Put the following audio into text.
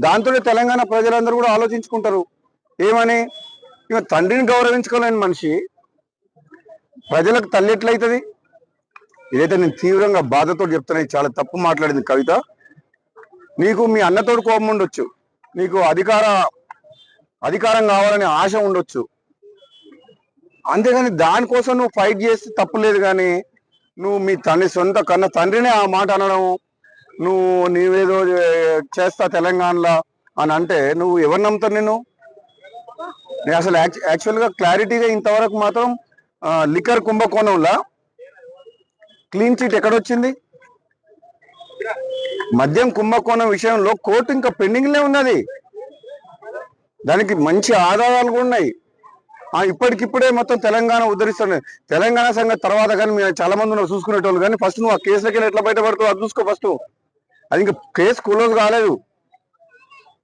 దాంతో తెలంగాణ ప్రజలందరూ కూడా ఆలోచించుకుంటారు ఏమని. ఇక తండ్రిని గౌరవించుకోలేని మనిషి ప్రజలకు తల్లి ఎట్లయితుంది? ఇదైతే నేను తీవ్రంగా బాధతో చెప్తున్నా. చాలా తప్పు మాట్లాడింది కవిత. నీకు మీ అన్నతోడు కోపం ఉండొచ్చు, నీకు అధికారం కావాలనే ఆశ ఉండొచ్చు, అంతేగాని దానికోసం నువ్వు ఫైట్ చేస్తే తప్పులేదు. కానీ నువ్వు మీ సొంత కన్న తండ్రినే ఆ మాట అనడం, నీవేదో చేస్తా తెలంగాణలో అని అంటే నువ్వు ఎవరు నమ్ముతారు? నేను అసలు యాక్చువల్గా క్లారిటీగా ఇంతవరకు మాత్రం లిక్కర్ కుంభకోణంలో క్లీన్ చిట్ ఎక్కడొచ్చింది? మద్యం కుంభకోణం విషయంలో కోర్టు ఇంకా పెండింగ్లే ఉన్నది. దానికి మంచి ఆధారాలు కూడా ఉన్నాయి. ఇప్పటికిప్పుడే మొత్తం తెలంగాణ ఉద్ధరిస్తున్నాయి. తెలంగాణ సంగతి తర్వాత కానీ మేము చాలా మంది నువ్వు చూసుకునేటోళ్ళు. కానీ ఫస్ట్ నువ్వు ఆ కేసులకి ఎట్లా బయటపడుతావు అది చూసుకో ఫస్ట్. అది ఇంకా కేసు క్లోజ్ కాలేదు.